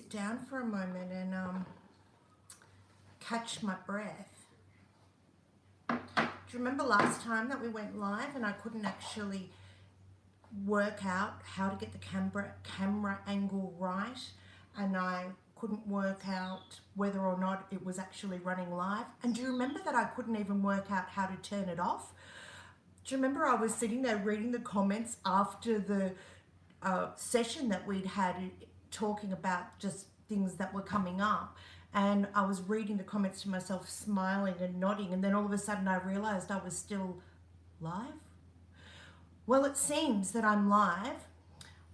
sit down for a moment and catch my breath. Do you remember last time that we went live and I couldn't actually work out how to get the camera angle right, and I couldn't work out whether or not it was actually running live? And do you remember that I couldn't even work out how to turn it off? Do you remember I was sitting there reading the comments after the session that we'd had, talking about just things that were coming up, and I was reading the comments to myself, smiling and nodding, and then all of a sudden I realized I was still live? Well, it seems that I'm live.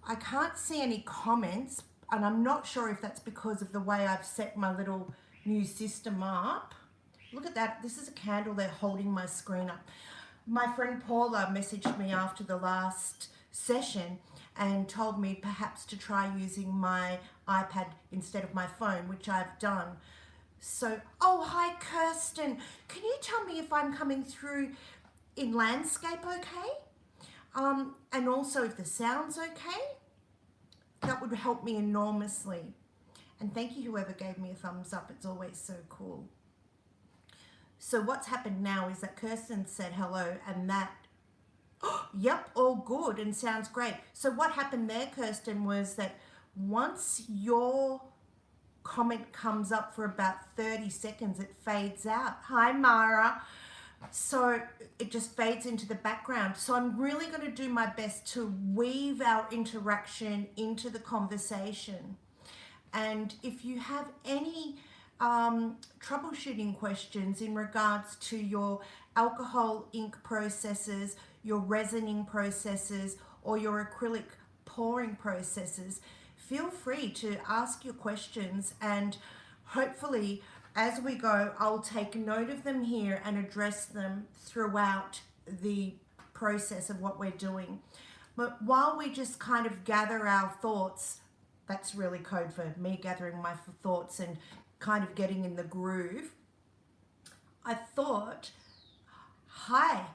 I can't see any comments, and I'm not sure if that's because of the way I've set my little new system up. Look at that. This is a candle there holding my screen up. My friend Paula messaged me after the last session and told me perhaps to try using my iPad instead of my phone, which I've done. So, oh, hi Kirsten. Can you tell me if I'm coming through in landscape okay? And also if the sound's okay? That would help me enormously. And thank you whoever gave me a thumbs up. It's always so cool. So what's happened now is that Kirsten said hello, and that, oh, yep, all good and sounds great. So what happened there, Kirsten, was that once your comment comes up for about 30 seconds, it fades out. Hi, Mara. So it just fades into the background. So I'm really going to do my best to weave our interaction into the conversation. And if you have any troubleshooting questions in regards to your alcohol ink processes, your resining processes, or your acrylic pouring processes, feel free to ask your questions, and hopefully as we go I'll take note of them here and address them throughout the process of what we're doing. But while we just kind of gather our thoughts, that's really code for me gathering my thoughts and kind of getting in the groove, I thought, hi,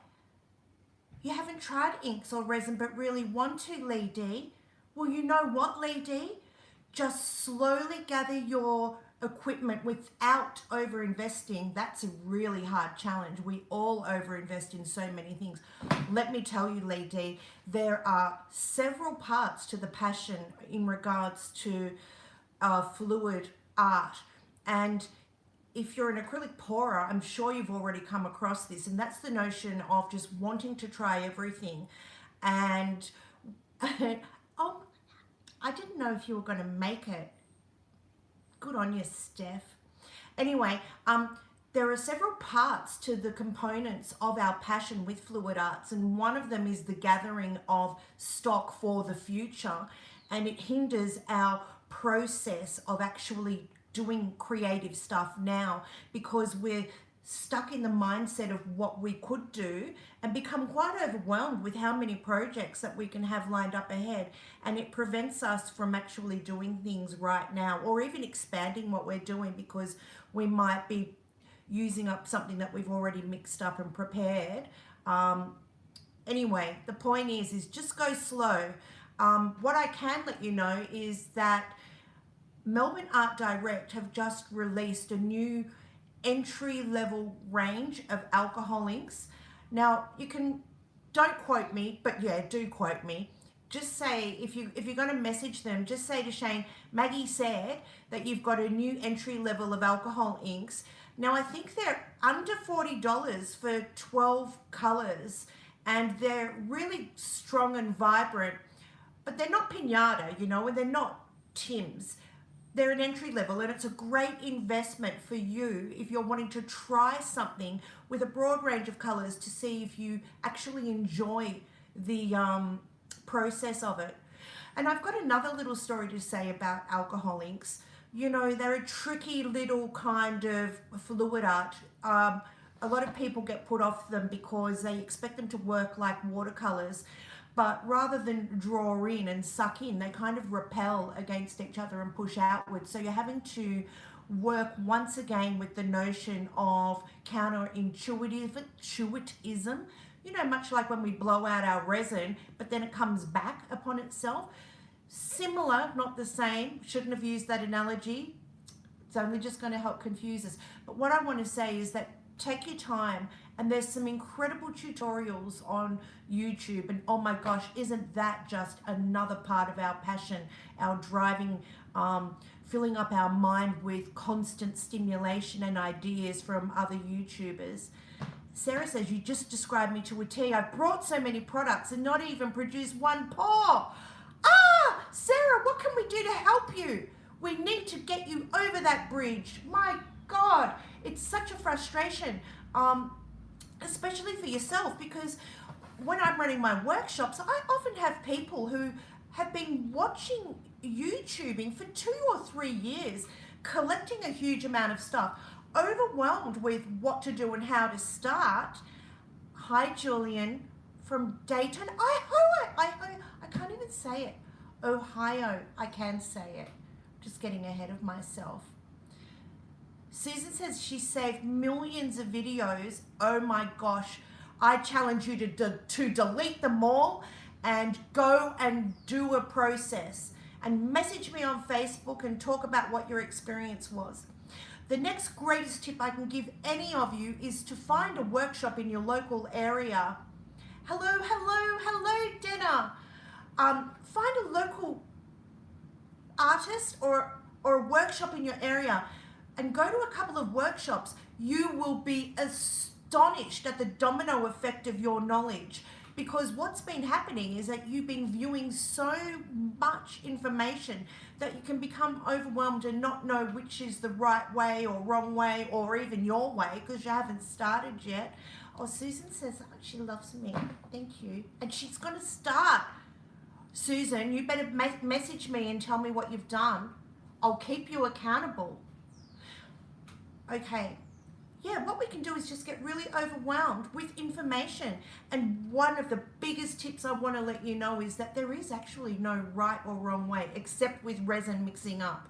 you haven't tried inks or resin but really want to, Lee D? Well, you know what, Lee D? Just slowly gather your equipment without over-investing. That's a really hard challenge. We all over-invest in so many things. Let me tell you, Lee D, there are several parts to the passion in regards to fluid art. And if you're an acrylic pourer, I'm sure you've already come across this, and that's the notion of just wanting to try everything. And oh, I didn't know if you were going to make it. Good on you, Steph. Anyway, there are several parts to the components of our passion with fluid arts, and one of them is the gathering of stock for the future, and it hinders our process of actually doing creative stuff now because we're stuck in the mindset of what we could do and become quite overwhelmed with how many projects that we can have lined up ahead, and it prevents us from actually doing things right now or even expanding what we're doing because we might be using up something that we've already mixed up and prepared. Anyway, the point is just go slow. What I can let you know is that Melbourne Art Direct have just released a new entry-level range of alcohol inks. Now, you can, don't quote me, but yeah, do quote me. Just say, if you're going to message them, just say to Shane, Maggie said that you've got a new entry level of alcohol inks. Now, I think they're under $40 for 12 colors, and they're really strong and vibrant, but they're not Pinata, you know, and they're not Tim's. They're an entry level, and it's a great investment for you if you're wanting to try something with a broad range of colors to see if you actually enjoy the process of it. And I've got another little story to say about alcohol inks. You know, they're a tricky little kind of fluid art. A lot of people get put off them because they expect them to work like watercolors. But rather than draw in and suck in, they kind of repel against each other and push outwards. So you're having to work once again with the notion of counterintuitism, you know, much like when we blow out our resin, but then it comes back upon itself. Similar, not the same. Shouldn't have used that analogy. It's only just going to help confuse us. But what I want to say is that take your time, and there's some incredible tutorials on YouTube, and oh my gosh, isn't that just another part of our passion, our driving, filling up our mind with constant stimulation and ideas from other YouTubers. Sarah says, you just described me to a T. I've brought so many products and not even produced one pour. Ah, Sarah, what can we do to help you? We need to get you over that bridge. My God, it's such a frustration, especially for yourself, because when I'm running my workshops, I often have people who have been watching YouTubing for 2 or 3 years, collecting a huge amount of stuff, overwhelmed with what to do and how to start. Hi, Julian from Dayton. I can't even say it. Ohio, I can say it. Just getting ahead of myself. Susan says she saved millions of videos. Oh my gosh. I challenge you to delete them all and go and do a process. And message me on Facebook and talk about what your experience was. The next greatest tip I can give any of you is to find a workshop in your local area. Hello, Dena. Find a local artist or a workshop in your area and go to a couple of workshops. You will be astonished at the domino effect of your knowledge, because what's been happening is that you've been viewing so much information that you can become overwhelmed and not know which is the right way or wrong way or even your way, because you haven't started yet. Oh, Susan says she loves me. Thank you. And she's going to start. Susan, you better message me and tell me what you've done. I'll keep you accountable. Okay. Yeah, what we can do is just get really overwhelmed with information. And one of the biggest tips I want to let you know is that there is actually no right or wrong way, except with resin mixing up.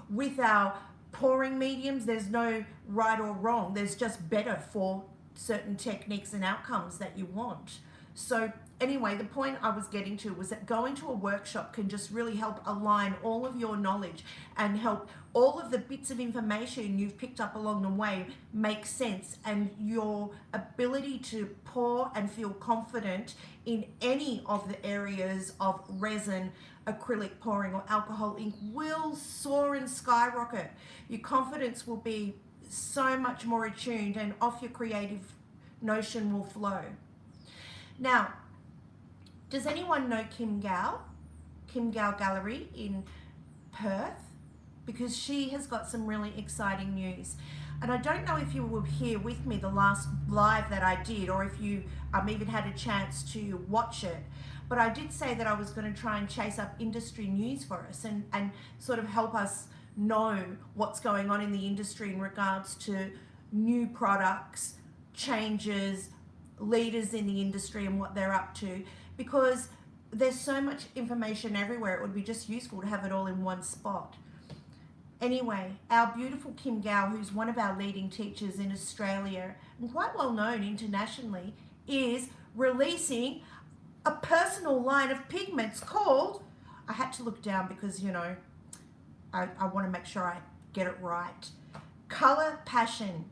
With our pouring mediums, there's no right or wrong. There's just better for certain techniques and outcomes that you want. So anyway, the point I was getting to was that going to a workshop can just really help align all of your knowledge and help all of the bits of information you've picked up along the way make sense, and your ability to pour and feel confident in any of the areas of resin, acrylic pouring or alcohol ink will soar and skyrocket. Your confidence will be so much more attuned, and off your creative notion will flow. Now, does anyone know Kym Gows? Kym Gows Gallery in Perth? Because she has got some really exciting news. And I don't know if you were here with me the last live that I did, or if you even had a chance to watch it. But I did say that I was going to try and chase up industry news for us and sort of help us know what's going on in the industry in regards to new products, changes, leaders in the industry and what they're up to, because there's so much information everywhere. It would be just useful to have it all in one spot. Anyway, our beautiful Kym Gows, who's one of our leading teachers in Australia and quite well known internationally, is releasing a personal line of pigments called, I had to look down because, you know, I want to make sure I get it right. Color Passion.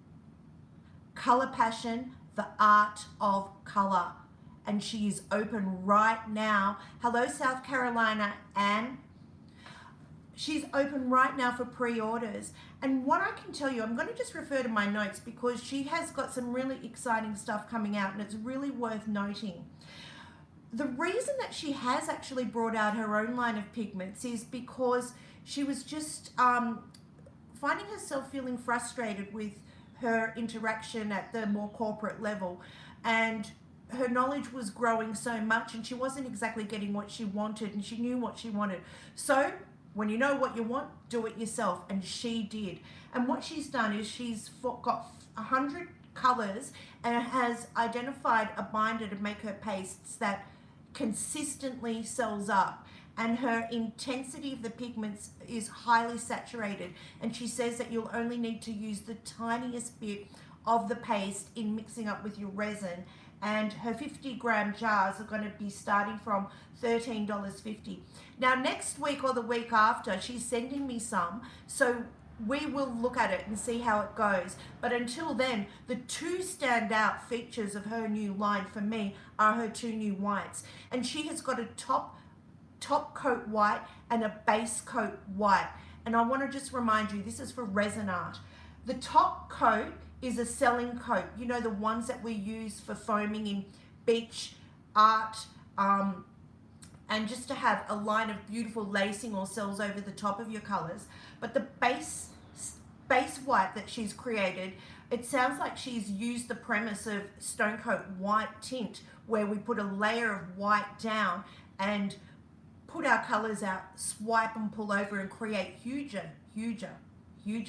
Color Passion, the art of color. And she is open right now. Hello, South Carolina, Anne. She's open right now for pre-orders. And what I can tell you, I'm going to just refer to my notes because she has got some really exciting stuff coming out, and it's really worth noting. The reason that she has actually brought out her own line of pigments is because she was just finding herself feeling frustrated with her interaction at the more corporate level, and her knowledge was growing so much and she wasn't exactly getting what she wanted, and she knew what she wanted. So when you know what you want, do it yourself, and she did. And what she's done is she's got 100 colors and has identified a binder to make her pastes that consistently sells up, and her intensity of the pigments is highly saturated, and she says that you'll only need to use the tiniest bit of the paste in mixing up with your resin, and her 50-gram jars are going to be starting from $13.50. Now next week or the week after, she's sending me some, so we will look at it and see how it goes. But until then, the two standout features of her new line for me are her two new whites. And she has got a top coat white and a base coat white. And I want to just remind you, this is for resin art. The top coat is a selling coat. You know, the ones that we use for foaming in beach art, and just to have a line of beautiful lacing or cells over the top of your colors. But the base white that she's created, it sounds like she's used the premise of Stone Coat white tint, where we put a layer of white down and put our colors out, swipe and pull over and create huger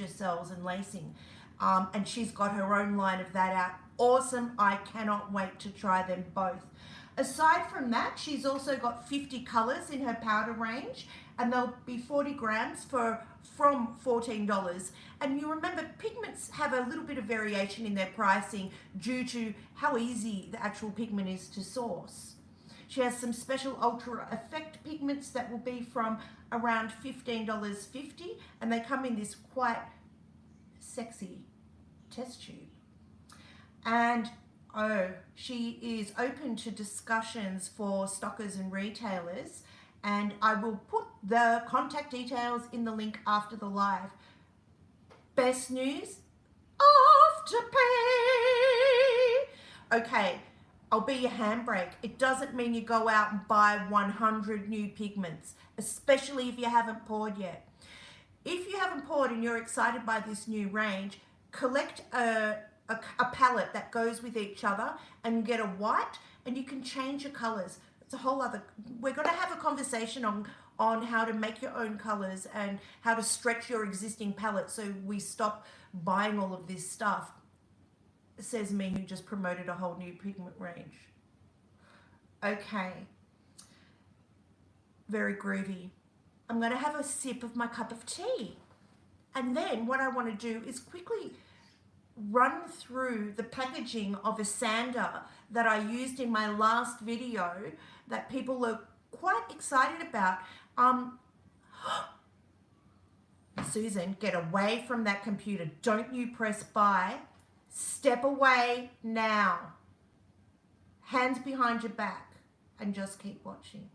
cells and lacing. And she's got her own line of that out. Awesome. I cannot wait to try them both. Aside from that, she's also got 50 colors in her powder range, and they'll be 40 grams from $14. And you remember, pigments have a little bit of variation in their pricing due to how easy the actual pigment is to source. She has some special ultra effect pigments that will be from around $15.50, and they come in this quite sexy test tube. And oh, she is open to discussions for stockers and retailers, and I will put the contact details in the link after the live. Best news, Afterpay. Okay, I'll be your handbrake. It doesn't mean you go out and buy 100 new pigments, especially if you haven't poured yet. If you haven't poured and you're excited by this new range, collect a palette that goes with each other and get a white, and you can change your colors. It's a whole other, we're going to have a conversation on how to make your own colors and how to stretch your existing palette so we stop buying all of this stuff. Says me, who just promoted a whole new pigment range. Okay, very groovy. I'm going to have a sip of my cup of tea, and then what I want to do is quickly run through the packaging of a sander that I used in my last video that people are quite excited about. Susan, get away from that computer. Don't you press buy. Step away now. Hands behind your back and just keep watching.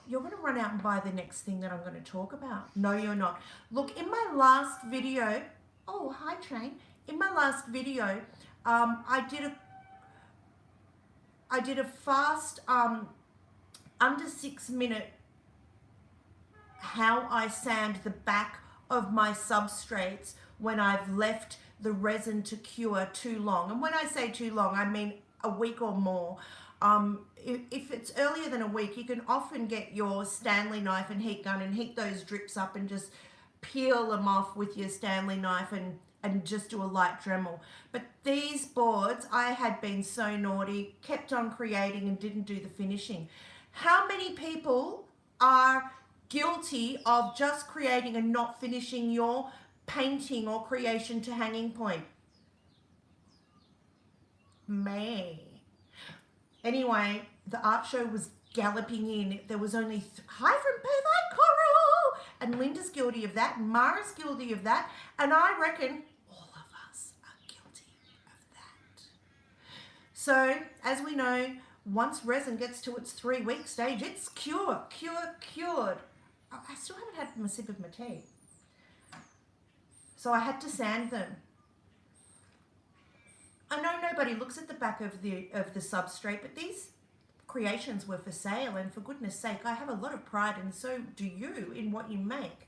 You're going to run out and buy the next thing that I'm going to talk about. No, you're not. Look, in my last video, oh, hi, Train. In my last video, I did a fast, under 6-minute, how I sand the back of my substrates when I've left the resin to cure too long. And when I say too long, I mean a week or more. If it's earlier than a week, you can often get your Stanley knife and heat gun and heat those drips up and just peel them off with your Stanley knife and just do a light Dremel. But these boards, I had been so naughty, kept on creating and didn't do the finishing. How many people are guilty of just creating and not finishing your painting or creation to hanging point? Me. Anyway, the art show was galloping in. There was only hi from Pervite Coral, and Linda's guilty of that, and Mara's guilty of that, and I reckon all of us are guilty of that. So, as we know, once resin gets to its 3-week stage, it's cured. I still haven't had a sip of my tea. So I had to sand them. I know nobody looks at the back of the substrate, but these creations were for sale, and for goodness sake, I have a lot of pride, and so do you, in what you make.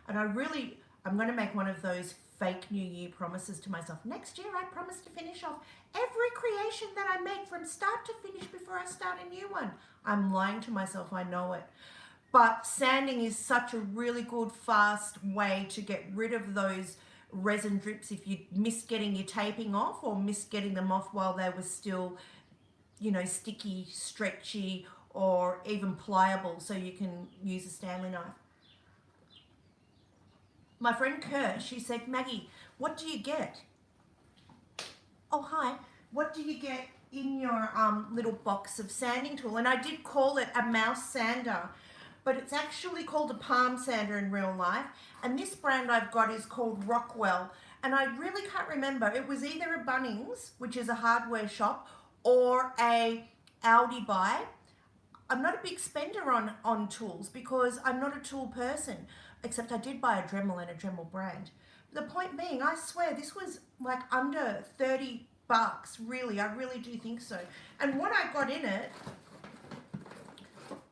And I'm going to make one of those fake New Year promises to myself. Next year, I promise to finish off every creation that I make from start to finish before I start a new one. I'm lying to myself, I know it. But sanding is such a really good, fast way to get rid of those resin drips if you missed getting your taping off or missed getting them off while they were still, you know, sticky, stretchy, or even pliable, so you can use a Stanley knife. My friend Kerr, she said, Maggie, what do you get? Oh, hi. What do you get in your little box of sanding tool. And I did call it a mouse sander, but it's actually called a palm sander in real life. And this brand I've got is called Rockwell. And I really can't remember. It was either a Bunnings, which is a hardware shop, or a Aldi buy. I'm not a big spender on tools because I'm not a tool person, except I did buy a Dremel and a Dremel brand. The point being, I swear this was like under 30 bucks, really. I really do think so. And what I got in it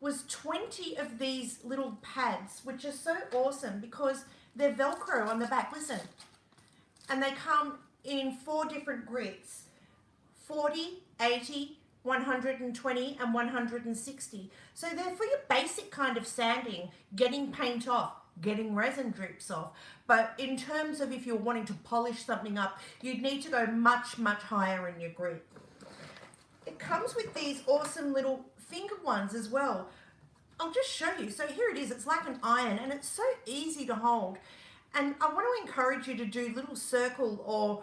was 20 of these little pads, which are so awesome because they're Velcro on the back. Listen. And they come in 4 different grits: 40, 80, 120 and 160. So they're for your basic kind of sanding, getting paint off, getting resin drips off. But in terms of if you're wanting to polish something up, you'd need to go much, much higher in your grit. It comes with these awesome little finger ones as well. I'll just show you. So here it is. It's like an iron and it's so easy to hold. And I want to encourage you to do little circle or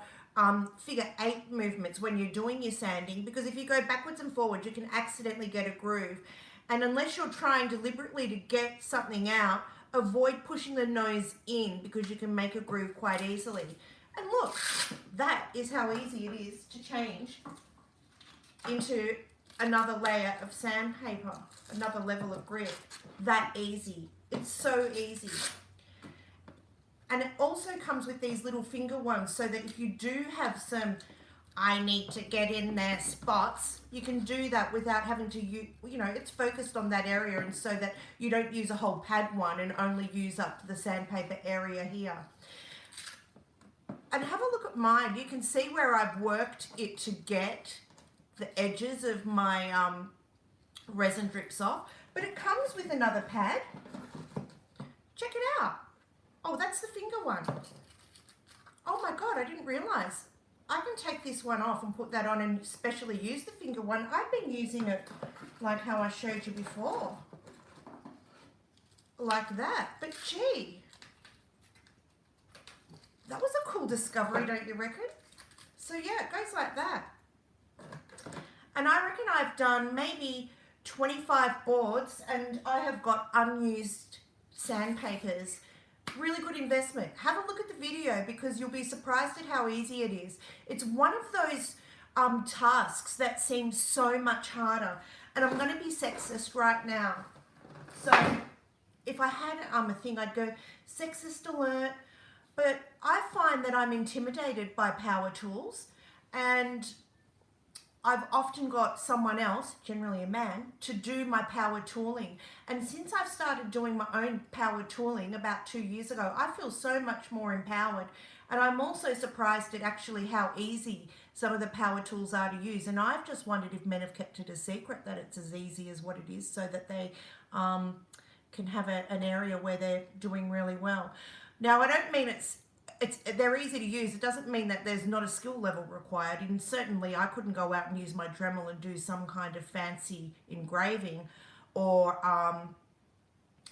figure 8 movements when you're doing your sanding, because if you go backwards and forwards, you can accidentally get a groove. And unless you're trying deliberately to get something out, avoid pushing the nose in because you can make a groove quite easily. And look, that is how easy it is to change into another layer of sandpaper, another level of grit. That easy. It's so easy. And it also comes with these little finger ones so that if you do have some I need to get in there spots, you can do that without having to use, you know, it's focused on that area, and so that you don't use a whole pad one and only use up the sandpaper area here. And have a look at mine. You can see where I've worked it to get the edges of my resin drips off, but it comes with another pad. Check it out. Oh, that's the finger one. Oh my God, I didn't realize. I can take this one off and put that on and specially use the finger one. I've been using it like how I showed you before. Like that. But gee, that was a cool discovery, don't you reckon? So yeah, it goes like that. And I reckon I've done maybe 25 boards and I have got unused sandpapers. Really good investment. Have a look at the video because you'll be surprised at how easy it is. It's one of those tasks that seem so much harder. And I'm going to be sexist right now. So if I had a thing, I'd go sexist alert. But I find that I'm intimidated by power tools, and I've often got someone else, generally a man, to do my power tooling. And since I've started doing my own power tooling about 2 years ago, I feel so much more empowered. And I'm also surprised at actually how easy some of the power tools are to use. And I've just wondered if men have kept it a secret that it's as easy as what it is, so that they can have an area where they're doing really well. Now, I don't mean they're easy to use. It doesn't mean that there's not a skill level required. And certainly I couldn't go out and use my Dremel and do some kind of fancy engraving or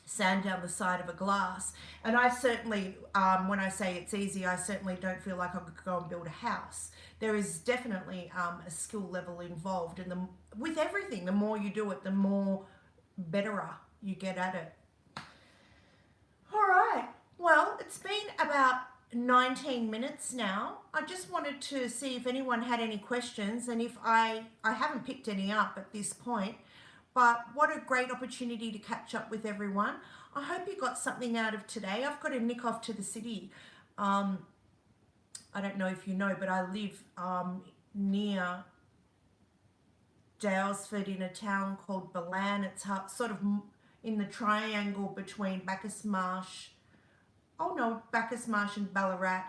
sand down the side of a glass. And I certainly, when I say it's easy, I certainly don't feel like I could go and build a house. There is definitely a skill level involved. And with everything, the more you do it, the more betterer you get at it. All right. Well, it's been about 19 minutes now. I just wanted to see if anyone had any questions, and if I haven't picked any up at this point, but what a great opportunity to catch up with everyone. I hope you got something out of today. I've got to nick off to the city. I don't know if you know, but I live near Daylesford in a town called Balan. It's sort of in the triangle between Bacchus Marsh and Ballarat.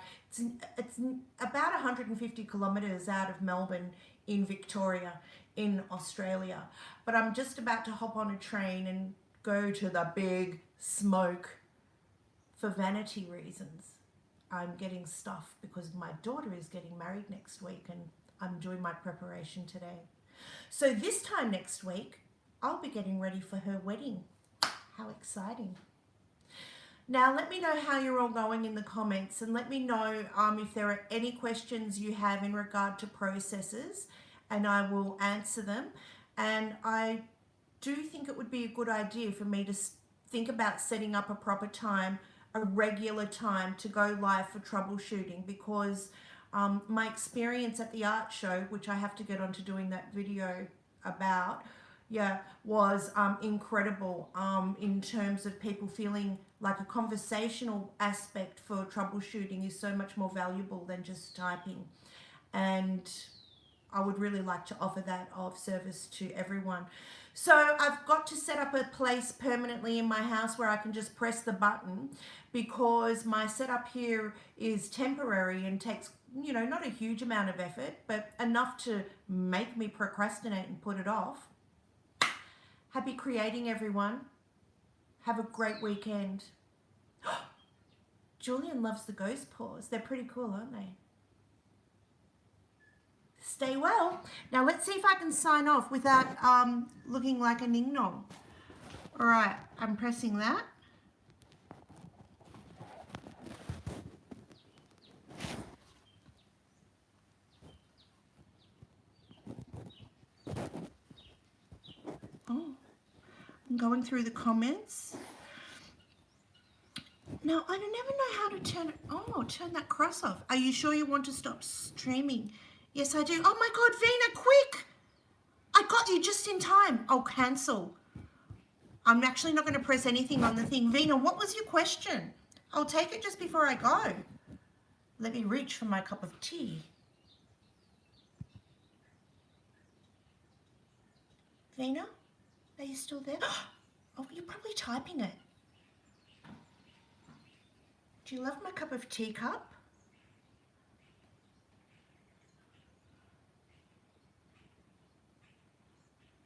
It's about 150 kilometres out of Melbourne in Victoria, in Australia. But I'm just about to hop on a train and go to the big smoke for vanity reasons. I'm getting stuff because my daughter is getting married next week and I'm doing my preparation today. So this time next week, I'll be getting ready for her wedding. How exciting. Now, let me know how you're all going in the comments, and let me know if there are any questions you have in regard to processes and I will answer them. And I do think it would be a good idea for me to think about setting up a proper time, a regular time to go live for troubleshooting, because my experience at the art show, which I have to get on to doing that video about, was incredible in terms of people feeling like a conversational aspect for troubleshooting is so much more valuable than just typing. And I would really like to offer that of service to everyone. So I've got to set up a place permanently in my house where I can just press the button, because my setup here is temporary and takes, you know, not a huge amount of effort, but enough to make me procrastinate and put it off. Happy creating, everyone. Have a great weekend. Julian loves the ghost paws. They're pretty cool, aren't they? Stay well. Now let's see if I can sign off without looking like a ning-nong. All right, I'm pressing that. Oh, I'm going through the comments. Now, I never know how to turn that cross off. Are you sure you want to stop streaming? Yes, I do. Oh my God, Vina, quick! I got you just in time. I'll cancel. I'm actually not going to press anything on the thing. Vina, what was your question? I'll take it just before I go. Let me reach for my cup of tea. Vina, are you still there? Oh, you're probably typing it. Do you love my cup of tea cup?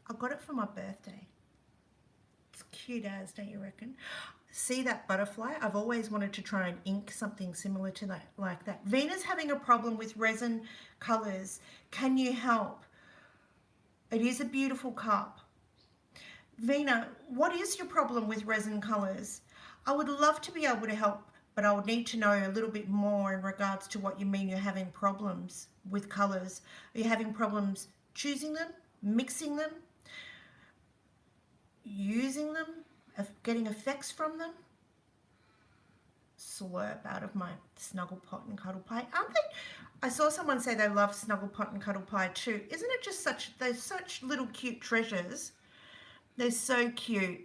I got it for my birthday. It's cute as, don't you reckon? See that butterfly? I've always wanted to try and ink something similar to that, like that. Vina's having a problem with resin colors. Can you help? It is a beautiful cup. Vina, what is your problem with resin colors? I would love to be able to help, but I would need to know a little bit more in regards to what you mean you're having problems with colors. Are you having problems choosing them, mixing them, using them, getting effects from them? Slurp out of my Snuggle Pot and Cuddle Pie. Aren't they? I saw someone say they love Snuggle Pot and Cuddle Pie too. Isn't it just they're such little cute treasures. They're so cute.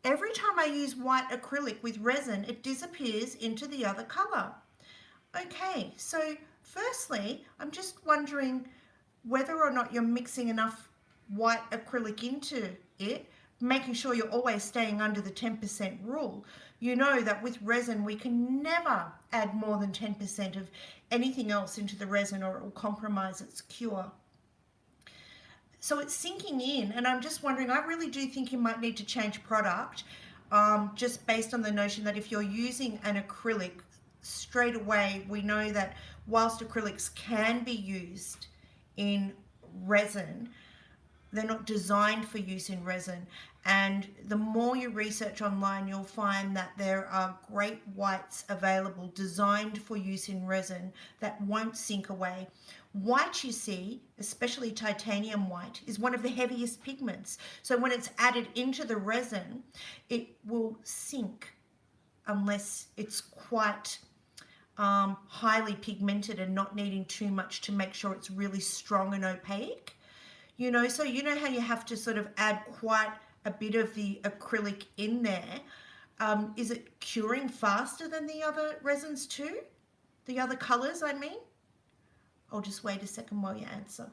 Every time I use white acrylic with resin, it disappears into the other color. Okay, so firstly, I'm just wondering whether or not you're mixing enough white acrylic into it, making sure you're always staying under the 10% rule. You know that with resin, we can never add more than 10% of anything else into the resin or it will compromise its cure. So it's sinking in, and I'm just wondering, I really do think you might need to change product, just based on the notion that if you're using an acrylic, straight away we know that whilst acrylics can be used in resin, they're not designed for use in resin. And the more you research online, you'll find that there are great whites available designed for use in resin that won't sink away. White, you see, especially titanium white, is one of the heaviest pigments. So when it's added into the resin, it will sink unless it's quite highly pigmented and not needing too much to make sure it's really strong and opaque. You know, so you know how you have to sort of add quite a bit of the acrylic in there. Is it curing faster than the other resins too? The other colors, I mean? I'll just wait a second while you answer.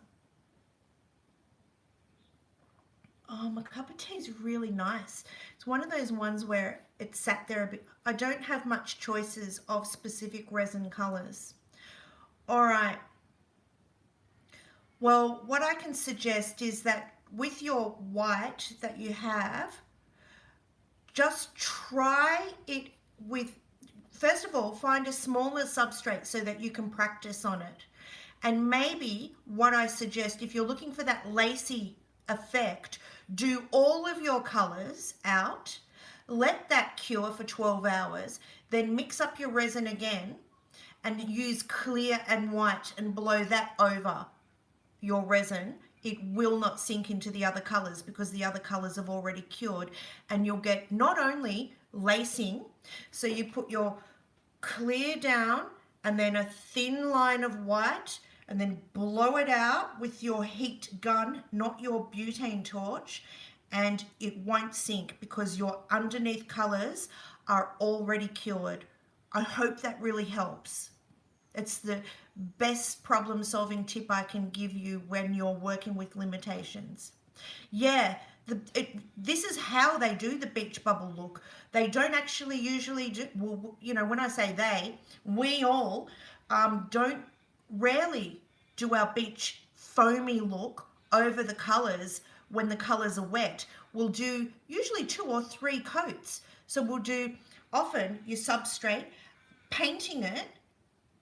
Oh, my cup of tea is really nice. It's one of those ones where it sat there a bit. I don't have much choices of specific resin colors. All right. Well, what I can suggest is that with your white that you have, just try it with, first of all, find a smaller substrate so that you can practice on it. And maybe what I suggest, if you're looking for that lacy effect, do all of your colors out, let that cure for 12 hours, then mix up your resin again and use clear and white and blow that over your resin, it will not sink into the other colors because the other colors have already cured, and you'll get not only lacing, so you put your clear down and then a thin line of white and then blow it out with your heat gun, not your butane torch, and it won't sink because your underneath colors are already cured. I hope that really helps. It's the best problem solving tip I can give you when you're working with limitations. Yeah, this is how they do the beach bubble look. They don't actually usually do, well, you know, when I say they, we all don't rarely do our beach foamy look over the colors when the colors are wet. We'll do usually 2 or 3 coats. So we'll do often your substrate, painting it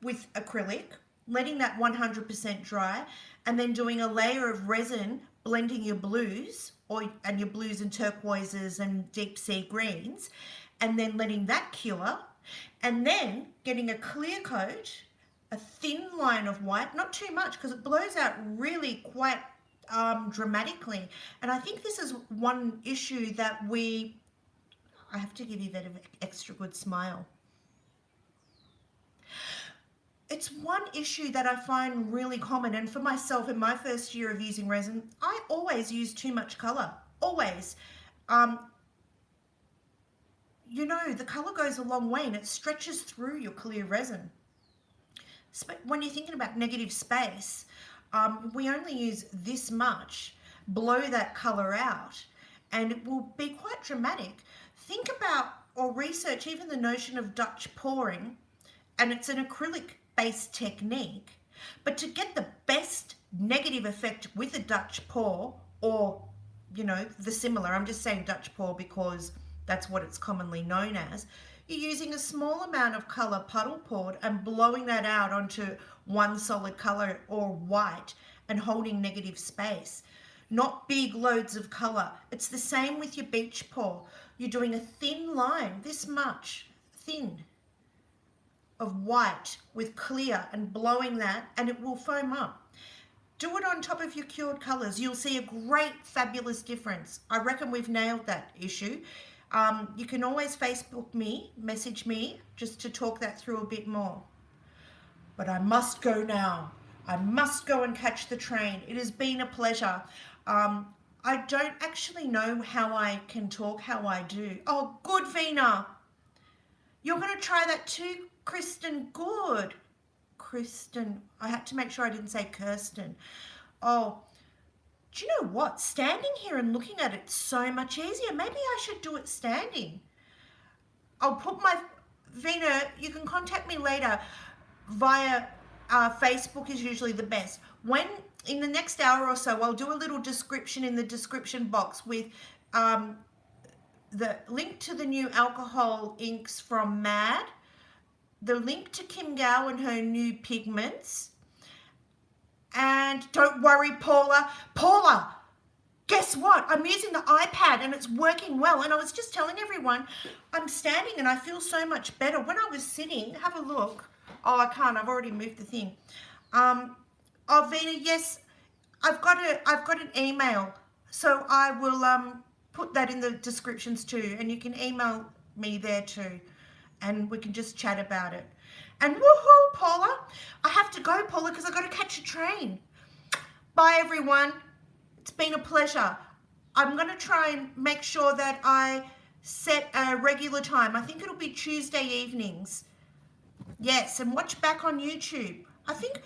with acrylic, letting that 100% dry, and then doing a layer of resin, blending your blues and your blues and turquoises and deep sea greens, and then letting that cure, and then getting a clear coat, a thin line of white, not too much because it blows out really quite dramatically. And I think this is one issue that I have to give you that extra good smile. It's one issue that I find really common, and for myself in my first year of using resin, I always use too much color, always. You know, the color goes a long way and it stretches through your clear resin. When you're thinking about negative space, we only use this much, blow that color out, and it will be quite dramatic. Think about or research even the notion of Dutch pouring, and it's an acrylic based technique, but to get the best negative effect with a Dutch pour, or you know, the similar, I'm just saying Dutch pour because that's what it's commonly known as, you're using a small amount of color puddle poured and blowing that out onto one solid color or white and holding negative space, not big loads of color. It's the same with your beach pour. You're doing a thin line, this much thin, of white with clear and blowing that, and it will foam up. Do it on top of your cured colors. You'll see a great, fabulous difference. I reckon we've nailed that issue. You can always Facebook me, message me, just to talk that through a bit more. But I must go now. I must go and catch the train. It has been a pleasure. I don't actually know how I can talk how I do. Oh, good, Vina. You're going to try that too, Kristen? Good. Kristen. I had to make sure I didn't say Kirsten. Oh, do you know what? Standing here and looking at it's so much easier. Maybe I should do it standing. I'll put my... Vina, you can contact me later via Facebook is usually the best. When in the next hour or so, I'll do a little description in the description box with the link to the new alcohol inks from Mad, the link to Kym Gows and her new pigments. And don't worry, Paula, guess what? I'm using the iPad and it's working well. And I was just telling everyone, I'm standing and I feel so much better. When I was sitting, have a look. Oh, I can't, I've already moved the thing. Oh, Vina, yes, I've got an email. So I will put that in the descriptions too. And you can email me there too. And we can just chat about it. And woohoo, Paula. I have to go, Paula, because I've got to catch a train. Bye, everyone. It's been a pleasure. I'm going to try and make sure that I set a regular time. I think it'll be Tuesday evenings. Yes, and watch back on YouTube. I think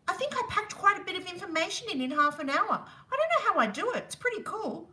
I packed quite a bit of information in half an hour. I don't know how I do it. It's pretty cool.